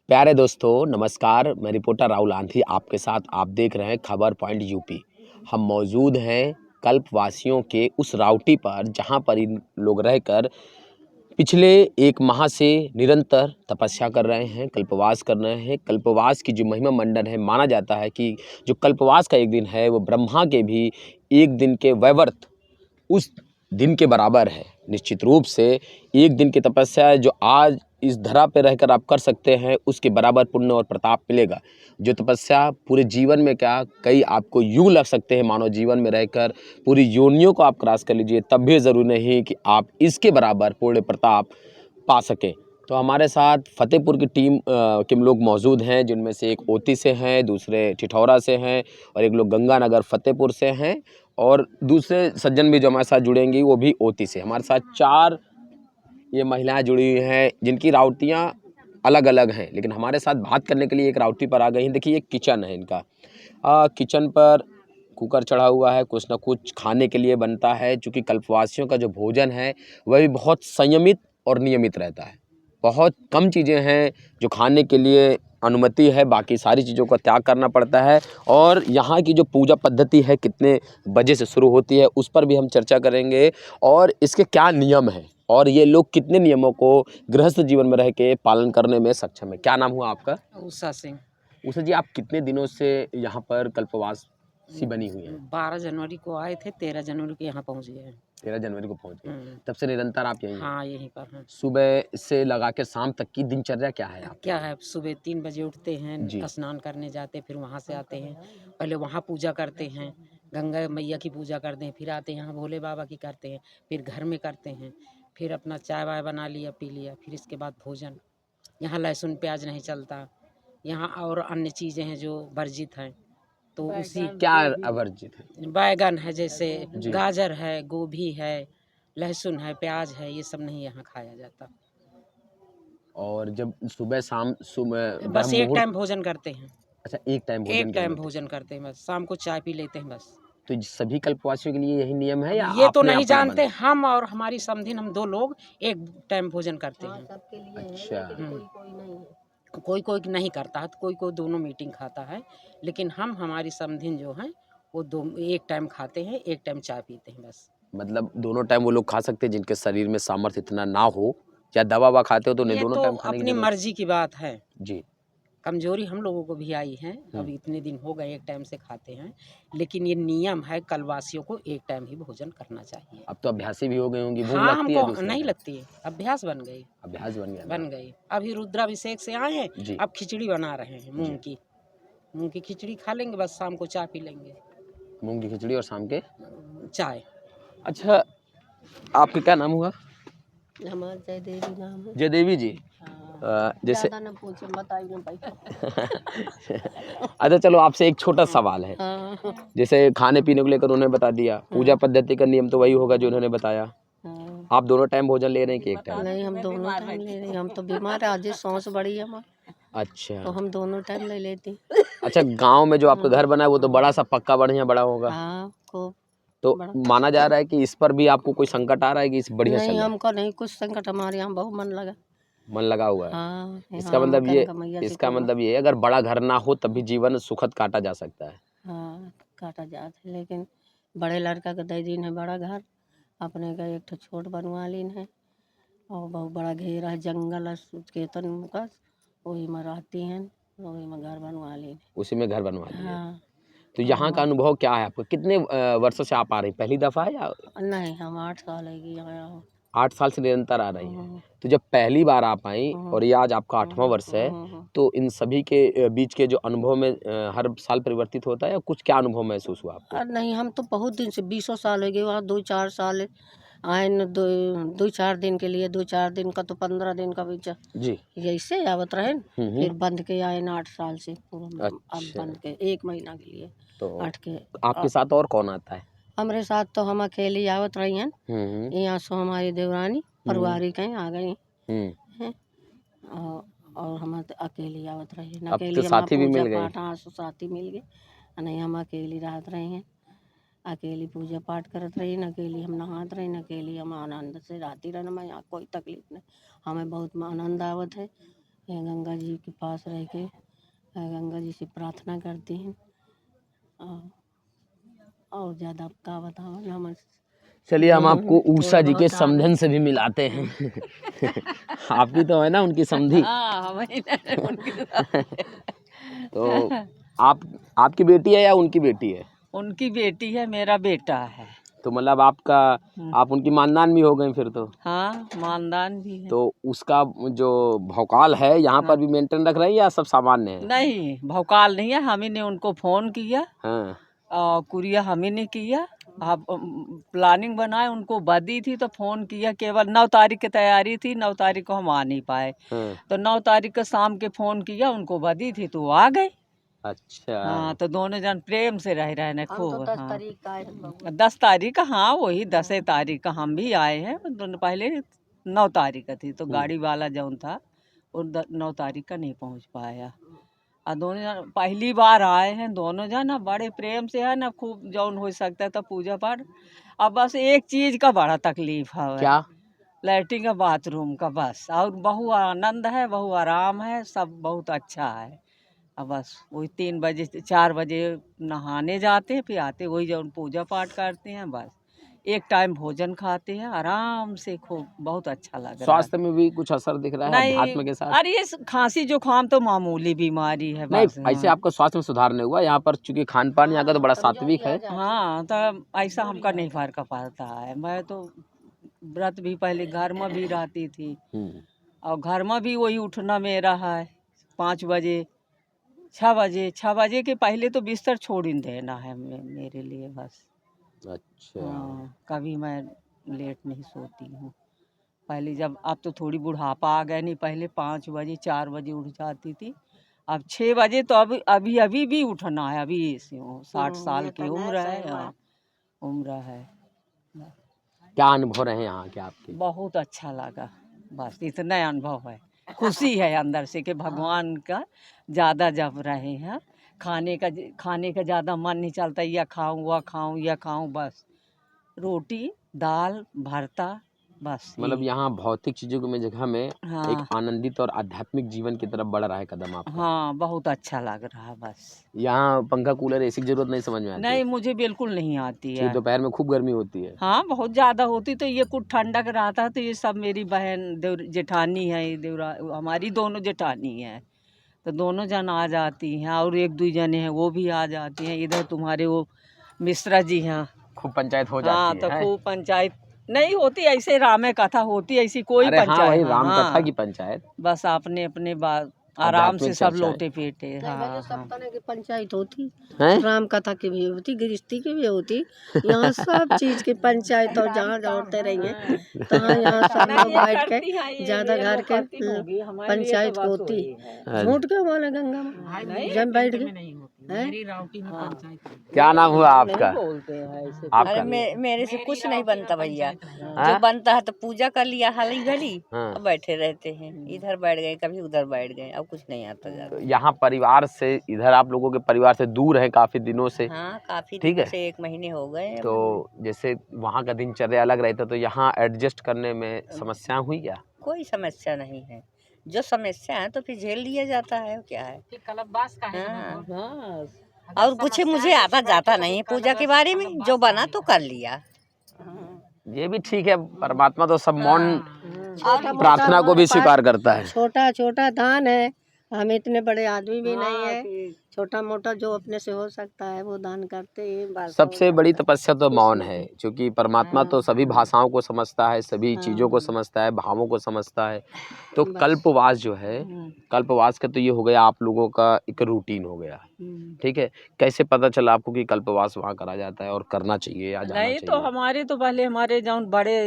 प्यारे दोस्तों नमस्कार। मैं रिपोर्टर राहुल आंधी आपके साथ। आप देख रहे हैं खबर पॉइंट यूपी। हम मौजूद हैं कल्पवासियों के उस राउटी पर जहां पर इन लोग रहकर पिछले एक माह से निरंतर तपस्या कर रहे हैं, कल्पवास कर रहे हैं। कल्पवास की जो महिमा मंडन है, माना जाता है कि जो कल्पवास का एक दिन है वो ब्रह्मा के भी एक दिन के वैवर्त उस दिन के बराबर है। निश्चित रूप से एक दिन की तपस्या है जो आज इस धरा पे रहकर आप कर सकते हैं, उसके बराबर पुण्य और प्रताप मिलेगा। जो तपस्या पूरे जीवन में क्या कई आपको युग लग सकते हैं, मानव जीवन में रहकर पूरी योनियों को आप क्रॉस कर लीजिए, तब भी ज़रूरी नहीं कि आप इसके बराबर पूर्ण प्रताप पा सकें। तो हमारे साथ फतेहपुर की टीम के लोग मौजूद हैं, जिनमें से एक ओती से हैं, दूसरे ठिठौरा से हैं और एक लोग गंगानगर फतेहपुर से हैं और दूसरे सज्जन भी जो हमारे साथ जुड़ेंगी वो भी ओती से। हमारे साथ 4 ये महिलाएं जुड़ी हुई हैं जिनकी राउटियाँ अलग अलग हैं, लेकिन हमारे साथ बात करने के लिए एक राउटी पर आ गई हैं। देखिए ये किचन है इनका। किचन पर कुकर चढ़ा हुआ है, कुछ ना कुछ खाने के लिए बनता है। चूँकि कल्पवासियों का जो भोजन है वह भी बहुत संयमित और नियमित रहता है। बहुत कम चीज़ें हैं जो खाने के लिए अनुमति है, बाकी सारी चीज़ों का त्याग करना पड़ता है। और यहाँ की जो पूजा पद्धति है कितने बजे से शुरू होती है उस पर भी हम चर्चा करेंगे और इसके क्या नियम हैं और ये लोग कितने नियमों को गृहस्थ जीवन में रह के पालन करने में सक्षम है। क्या नाम हुआ आपका? उषा सिंह। उषा जी, आप कितने दिनों से यहाँ पर कल्पवास सी बनी हुई है? 12 जनवरी को आए थे, 13 जनवरी को यहाँ पहुँच गए हैं। 13 जनवरी को पहुँच गए। तब से निरंतर आप यहीं हैं? हाँ, यहीं पर हैं। सुबह से लगा के शाम तक की दिनचर्या क्या है आपकी? क्या है, सुबह 3 बजे उठते हैं, जी। स्नान करने जाते हैं, फिर वहाँ से आते हैं। पहले वहाँ पूजा करते हैं, गंगा मैया की पूजा करते हैं, फिर आते हैं यहाँ भोले बाबा की करते हैं, फिर घर में करते हैं, फिर अपना चाय-वाय बना लिया, पी लिया, फिर इसके बाद भोजन। यहाँ लहसुन प्याज नहीं चलता, यहाँ और अन्य चीज़ें हैं जो वर्जित हैं। तो उसी क्या अवर्जित है? बैगन है, जैसे जी। गाजर है, गोभी है, लहसुन है, प्याज है, ये सब नहीं यहाँ खाया जाता। और जब सुबह शाम सुबह बस ब्रह्म एक मुहूर्त। टाइम भोजन करते हैं, अच्छा, एक टाइम एक भोजन की टाइम अनुमति। भोजन करते हैं बस, शाम को चाय पी लेते हैं बस। तो ये सभी कल्पवासियों के लिए यही नियम है अब या ये तो आपने नहीं अपना जानते, बना? हम और हमारी समधिन हम 2 लोग एक टाइम भोजन करते हैं। सबके लिए है, अच्छा। लेकिन कोई नहीं है। कोई नहीं करता है, तो कोई दोनों मीटिंग खाता है, लेकिन हम हमारी समधिन जो हैं वो 2 एक टाइम खाते हैं, एक टाइम चाय पीते हैं बस। मतलब दोनों टाइम वो लोग खा सकते हैं जिनके शरीर में सामर्थ्य इतना ना हो या दवा-ववा खाते हो तो उन्हें ये दोनों तो टाइम खाने की अपनी ज़रूरत? मर्जी की बात है। जी। कमजोरी हम लोगों को भी आई है, अब इतने दिन हो गए एक टाइम से खाते हैं, लेकिन ये नियम है कलवासियों को एक टाइम ही भोजन करना चाहिए। अब तो अभ्यासी भी हो गई होंगी, भूख हाँ, लगती है हमको दूसरे नहीं टाइम? लगती है, अभ्यास बन गई। अभ्यास बन गया ना? बन गई। अभी रुद्राभिषेक से आए हैं, जी। अब खिचड़ी बना रहे हैं मूंग की। मूंग की खिचड़ी खा लेंगे, बस शाम को चाय पी लेंगे। मूँग की खिचड़ी और शाम के? चाय। अच्छा, आपका क्या नाम हुआ? हमारा जयदेवी नाम है। जयदेवी जी। हाँ, जैसे ज़्यादा ना पूछो, बताइए ना भाई। अच्छा चलो आपसे एक छोटा सवाल है। हाँ, जैसे खाने-पीने को लेकर उन्होंने बता दिया, पूजा पद्धति का नियम तो वही होगा जो उन्होंने बताया। हाँ। आप दोनों टाइम भोजन ले रहे हैं कि एक टाइम? नहीं, हम दोनों टाइम ले रहे हैं, हम तो बीमार है, आज सांस बड़ी है हमारी, तो अच्छा। हम दोनों टाइम ले लेते हैं। अच्छा, गाँव में जो आपका घर बना है वो तो बड़ा-सा पक्का बढ़िया बड़ा होगा। हाँ, खूब तो बड़ा। माना जा रहा है कि इस पर भी आपको कोई संकट आ रहा है कि इस बढ़िया चल नहीं, रहा है? हमको नहीं कुछ संकट, हमारे यहाँ बहुत मन लगा। मन लगा हुआ है। हाँ, इसका यहाँ हम मतलब ये गंगा मैया से इसका खूब। मतलब ये है अगर बड़ा घर ना हो तब भी जीवन सुखद काटा जा सकता है। हाँ, काटा जाता है, लेकिन बड़े लड़का का दे दीन है बड़ा घर, अपने का एक ठो छोट बनवा लीन है और बहुत बड़ा घेरा है, जंगल है केतन का, वही में रहती हैं, वही में घर बनवा लीन है। उसी में घर बनवा लिए। हाँ, तो और यहाँ का अनुभव क्या है आपको? कितने वर्षों से आप आ रही हैं? पहली दफ़ा है या नहीं, हम 8 साल है कि यहाँ हो। 8 साल से निरंतर आ रही हैं? हम्म, तो जब पहली बार आप आईं और ये आज आपका 8वाँ वर्ष है, हम्म। तो इन सभी के बीच के जो अनुभव में हर साल परिवर्तित होता है या कुछ क्या अनुभव महसूस हुआ आपको? नहीं, हम तो बहुत दिन से 20 साल हो गए, वहाँ 2-4 साल आए न, 2-4 दिन के लिए, 2-4 दिन का तो 15 दिन का भी जी। ऐसे आवत रहे न, हुँ। फिर बंद के आए न 8 साल से पूरा। अब अच्छा, बंद के 1 महीना के लिए तो 8 के। आपके साथ और कौन आता है? हमरे साथ तो हम अकेली आवत रही हैं, हुँ। यहाँ से हमारी देवरानी पारिवारिक हैं, आ गई हुँ। हैं। और हम तो अकेली आवत रही हैं, अब तो अकेली हम साथी भी पूजा मिल गए। पाठ, हाँ सो साथी मिल गए। नहीं, हम अकेली रहत रही हैं, अकेली पूजा पाठ करत रही न, अकेली हम नहात रही न, अकेली हम आनंद से रहती रहन, हमें यहाँ कोई तकलीफ नहीं, हमें बहुत आनंद आवत है। ये गंगा जी के पास रह के गंगा जी से प्रार्थना करती हैं। और ज़्यादा का बताओ नमस चलिए हम आपको ऊषा थोड़ा जी के बहुत आगे समधन से भी मिलाते हैं। आप भी तो है ना उनकी समधी। हाँ वही ना, उनकी तो आप आपकी बेटी है या उनकी बेटी है? उनकी बेटी है, मेरा बेटा है। तो मतलब आपका आप उनकी मानदान भी हो गए फिर तो। हाँ मानदान भी है। तो उसका जो भौकाल है यहाँ पर भी मेंटेन रख रहे हैं या सब सामान्य है? नहीं भौकाल नहीं है, हम ही ने उनको फोन किया हाँ कुरिया हम ही ने किया। आप प्लानिंग बनाए, उनको बदी थी तो फोन किया, केवल 9 तारीख की तैयारी थी, 9 तारीख को हम आ नहीं पाए। हाँ। तो 9 तारीख को शाम के फोन किया, उनको बदी थी तो वो आ गए। अच्छा। हाँ तो दोनों जन प्रेम से रह रहे हैं हम खूब। तो 10 हाँ तारीख का आए हैं बबुआ। 10 तारीख का, हाँ वही 10 तारीख का हम भी आए हैं। दोनों पहले 9 तारीख का थी तो गाड़ी वाला जौन था वो 9 तारीख का नहीं पहुंच पाया। और दोनों जन पहली बार आए हैं, दोनों जन ना बड़े प्रेम से है ना, खूब जौन हो सकता है तो पूजा पाठ। अब बस एक चीज का बड़ा तकलीफ है, क्या? लैट्रिन का बाथरूम का, बस। और बहु आनंद है, बहु आराम है, सब बहुत अच्छा है। अब बस वही 3 बजे 4 बजे नहाने जाते हैं, फिर आते वही जब पूजा पाठ करते हैं, बस एक टाइम भोजन खाते हैं आराम से, खूब बहुत अच्छा लग रहा है। स्वास्थ्य में भी कुछ असर दिख रहा है नहीं, अध्यात्म के साथ? अरे ये खांसी जुकाम तो मामूली बीमारी है नहीं, बस। ऐसे आपका स्वास्थ्य में सुधार नहीं हुआ यहाँ पर, चूंकि खान पान यहाँ का तो बड़ा सात्विक है। हाँ तो ऐसा हमका नहीं फर्क पड़ता है। मैं तो व्रत भी पहले घर में भी रहती थी, हम्म। और घर में भी वही उठना मेरा है 5 बजे 6 बजे के पहले तो बिस्तर छोड़ ही देना है मेरे लिए, बस। अच्छा। हाँ कभी मैं लेट नहीं सोती हूँ। पहले जब, अब तो थोड़ी बुढ़ापा आ गया, नहीं पहले 5 बजे 4 बजे उठ जाती थी, अब 6 बजे। तो अभी अभी भी उठना है, अभी ऐसे हूँ, 60 साल की उम्र है। हाँ, उम्र है। क्या अनुभव रहे यहाँ के आपके? बहुत अच्छा लगा, बस इतना अनुभव है। खुशी है अंदर से कि भगवान का ज़्यादा जप रहे हैं। खाने का ज़्यादा मन नहीं चलता, यह खाऊं वह खाऊं यह खाऊं, बस रोटी दाल भरता, बस मतलब यही। यहाँ भौतिक चीजों की जगह में एक हाँ आनंदित और आध्यात्मिक जीवन की तरफ बढ़ रहा है कदम आपका। हाँ बहुत अच्छा लग रहा है, बस। यहाँ पंखा कूलर एसी की जरूरत नहीं समझ में आती? नहीं मुझे बिल्कुल नहीं आती क्योंकि है। दोपहर में खूब गर्मी होती है। हाँ बहुत ज़्यादा होती तो ये कुछ ठंडक रहता है, तो ये सब मेरी बहन जेठानी है, ये देवरा हमारी दोनों जेठानी है, तो दोनों जन आ जाती हैं, और एक दो जने हैं वो भी आ जाती हैं। इधर तुम्हारे वो मिश्रा जी हैं। खूब पंचायत हो हाँ जाती तो है। खूब पंचायत नहीं होती, ऐसे रामे कथा होती, ऐसी कोई अरे हाँ, पंचायत। वही हाँ राम कथा की हाँ पंचायत, बस अपने अपने बात आराम से आध्यात्मिक सब चर्चा है। लोटे पेटे। नहीं हाँ भैया, सब हाँ तरह की पंचायत होती, हैं? राम कथा की भी होती, गृहस्थी की भी होती। यहाँ सब चीज की पंचायत, और जहाँ औरतें रही हैं तहाँ यहाँ सब नहीं लोग ये बैठ के करती हैं, ज्यादा ये घर लोग के करती होंगी, हमारे लिए तो पंचायत को बस होती। वही है। झूठ क्यों बोले गंगा में जब बैठ गए हैं? हाँ क्या नाम हुआ नहीं आपका? बोलते हैं ऐसे। आपका? अरे मेरे से कुछ नहीं बनता भैया। हाँ? जो बनता है तो पूजा कर लिया हाली घड़ी, हाँ। अब बैठे रहते हैं, इधर बैठ गए कभी उधर बैठ गए, अब कुछ नहीं आता तो जाता। यहाँ परिवार से, इधर आप लोगों के परिवार से दूर है काफी दिनों से, हाँ काफी ठीक दिनों है। से 1 महीने हो गए अब। तो जैसे वहाँ का दिनचर्या अलग रहता, तो यहाँ एडजस्ट करने में समस्या हुई क्या? कोई समस्या नहीं है, जो समस्या है तो फिर झेल लिया जाता है, क्या है। हाँ। बस और कुछ मुझे आता जाता नहीं पूजा के बारे में, जो बना तो कर लिया। ये भी ठीक है, परमात्मा तो सब मौन छोटा प्रार्थना को भी स्वीकार करता है। छोटा छोटा दान है, हम इतने बड़े आदमी भी नहीं है, छोटा मोटा जो अपने से हो सकता है वो दान करते हैं, बस। सबसे बड़ी तपस्या तो मौन है, क्योंकि परमात्मा तो सभी भाषाओं को समझता है, सभी चीज़ों को समझता है, भावों को समझता है। तो कल्पवास जो है, कल्पवास का तो ये हो गया आप लोगों का एक रूटीन हो गया, ठीक है। कैसे पता चला आपको कि कल्पवास वहाँ करा जाता है और करना चाहिए या जाना नहीं तो चाहिए? हमारे तो पहले हमारे जौन बड़े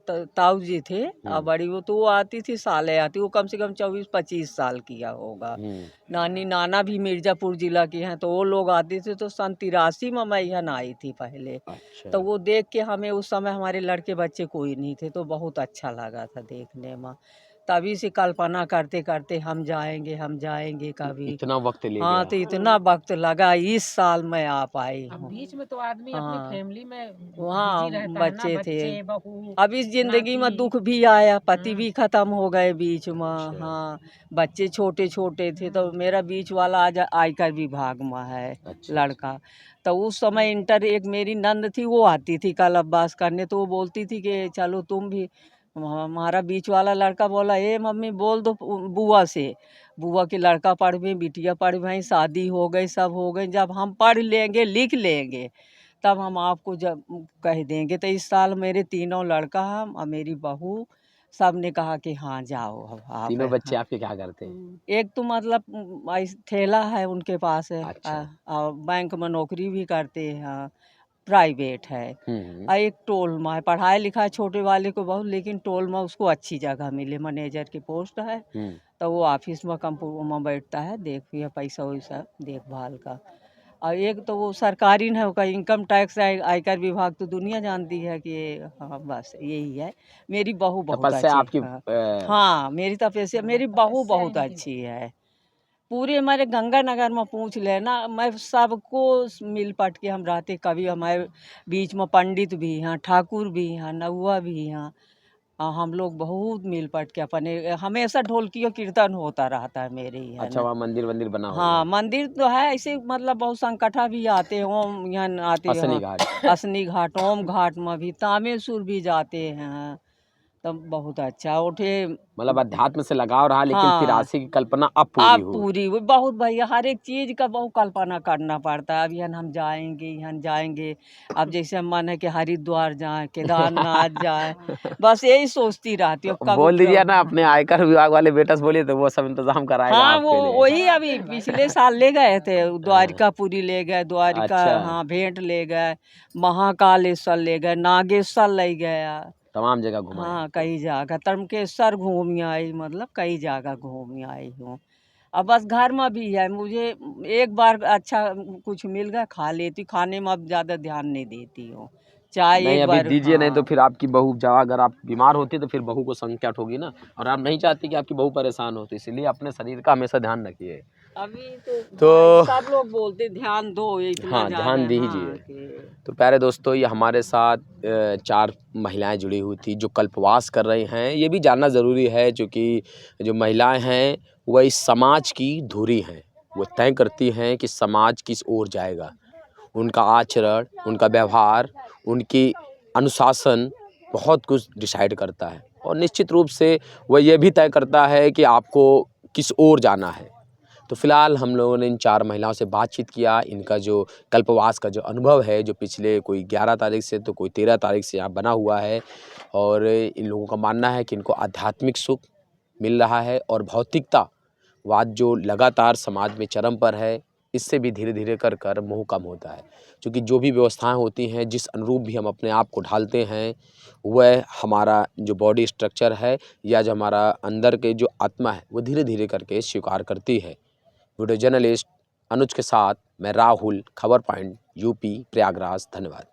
ताऊ जी थे, और बड़ी वो तो वो आती थी, साले आती, वो कम से कम 24-25 साल किया होगा। नानी नाना भी मिर्जापुर जिला के हैं, तो वो लोग आते थे। तो सन 83 में मैं यहाँ आई थी पहले, अच्छा। तो वो देख के हमें, उस समय हमारे लड़के बच्चे कोई नहीं थे, तो बहुत अच्छा लगा था देखने में। तभी से कल्पना करते करते हम जाएंगे कभी। इतना वक्त ले हाँ, गया। तो इतना वक्त लगा, इस साल मैं आ पाई अब हूँ। बीच में तो आदमी अपनी हाँ, फैमिली में वहाँ बिजी रहता है ना, बच्चे थे। बच्चे बहू अब इस जिंदगी में नाती। दुख भी आया, पति हाँ। भी खत्म हो गए बीच में। अच्छा। हाँ, बच्चे छोटे छोटे थे, तो मेरा बीच वाला आज आयकर विभाग में है अच्छा। लड़का। तो उस समय इंटर एक मेरी नंद थी, वो आती थी कल अब्बास करने, तो वो बोलती थी कि चलो तुम भी। हमारा बीच वाला लड़का बोला, ए मम्मी बोल दो बुआ से, बुआ के लड़का पढ़ में, बिटिया पढ़ में, शादी हो गई, सब हो गई, जब हम पढ़ लेंगे लिख लेंगे तब हम आपको जब कह देंगे। तो इस साल मेरे तीनों लड़का हम और मेरी बहू सब ने कहा कि हाँ जाओ अब आप। तीनों बच्चे हाँ। आपके क्या करते हैं? एक तो मतलब ठेला है उनके पास है, अच्छा। और बैंक में नौकरी भी करते हैं, हाँ, प्राइवेट है। हम्म। और एक टोल में है, पढ़ाई लिखा छोटे वाले को बहुत, लेकिन टोल में उसको अच्छी जगह मिले, मैनेजर की पोस्ट है। हम्म। तो वो ऑफिस में कंप्यूटर में बैठता है, देखिए पैसा वैसा देखभाल का। और एक तो वो सरकारी है, उसका इनकम टैक्स आयकर विभाग, तो दुनिया जानती है कि हाँ बस यही है। मेरी बहू बहुत तपस्या अच्छी, आपकी हाँ हाँ, मेरी तपस्या, मेरी बहू तपस्या बहुत इनकी। अच्छी है। पूरे हमारे गंगानगर में पूछ लेना, मैं सबको मिल पट के हम रहते। कभी हमारे बीच में पंडित भी हैं, ठाकुर भी हैं, नौआ भी हैं, हम लोग बहुत मिल पट के अपने, हमेशा ढोलकी और कीर्तन होता रहता है मेरे ही है अच्छा, ना। वहाँ मंदिर वंदिर बना हाँ, होगा। मंदिर तो है ऐसे, मतलब बहुत संकटा भी आते हैं, ओम यहाँ आते असनी हैं, घाट। असनी घाट, ओम घाट में भी, तामेसुर भी जाते हैं। तब बहुत अच्छा उठे। मतलब अध्यात्म से लगाव रहा, लेकिन फिर हाँ, आशी की कल्पना अब पूरी आप हुई। पूरी वो बहुत भैया, हर एक चीज का बहुत कल्पना करना पड़ता है। अब यहाँ हम जाएंगे, यहाँ जाएंगे। अब जैसे मन है कि हरिद्वार जाए, केदारनाथ जाए, बस यही सोचती रहती हूँ कब बोल दीजिए ना हाँ। अपने आयकर विभाग वाले बेटा से, बोलिए तो वो सब इंतजाम कराएगा हाँ, वो आपके लिए। वही अभी पिछले साल ले गए थे, हाँ। द्वारिकापुरी ले गए, द्वारिका, अच्छा। हाँ, भेंट ले गए, महाकालेश्वर ले गए, नागेश्वर ले गया। तमाम जगह घुमाए हाँ, आपको। कई जगह त्र्यंबकेश्वर घूम आई, मतलब कई जगह घूम आई हूँ। अब बस घर में भी है, मुझे एक बार अच्छा कुछ मिल गया खा लेती, खाने में अब ज़्यादा ध्यान नहीं देती हूँ। चाय नहीं एक अभी बार, दीजिए, नहीं तो हाँ। फिर आपकी बहू जब अगर आप बीमार होती तो फिर बहू को संकट होगी ना, और आप नहीं चाहती कि आपकी बहू परेशान हो, तो इसलिए अपने शरीर का हमेशा ध्यान रखिए। अभी तो तो हाँ, सब लोग बोलते ध्यान दो, ये इतना हाँ, ध्यान ज़्यादा, हाँ दीजिए। कि तो प्यारे दोस्तों, ये हमारे साथ 4 महिलाएं जुड़ी हुई थी जो कल्पवास कर रही हैं। ये भी जानना ज़रूरी है, क्योंकि जो महिलाएं हैं वह इस समाज की धुरी हैं। वो तय करती हैं कि समाज किस ओर जाएगा। उनका आचरण, उनका व्यवहार, उनकी अनुशासन बहुत कुछ डिसाइड करता है, और निश्चित रूप से वह ये भी तय करता है कि आपको किस ओर जाना है। तो फिलहाल हम लोगों ने इन 4 महिलाओं से बातचीत किया। इनका जो कल्पवास का जो अनुभव है, जो पिछले कोई 11 तारीख से तो कोई 13 तारीख से यहाँ बना हुआ है, और इन लोगों का मानना है कि इनको आध्यात्मिक सुख मिल रहा है, और भौतिकतावाद जो लगातार समाज में चरम पर है, इससे भी धीरे धीरे कर कर मोह कम होता है। क्योंकि जो भी व्यवस्थाएं होती हैं, जिस अनुरूप भी हम अपने आप को ढालते हैं, वह हमारा जो बॉडी स्ट्रक्चर है या जो हमारा अंदर के जो आत्मा है, वो धीरे धीरे करके स्वीकार करती है। वीडियो जर्नलिस्ट अनुज के साथ मैं राहुल, खबर पॉइंट यूपी प्रयागराज। धन्यवाद।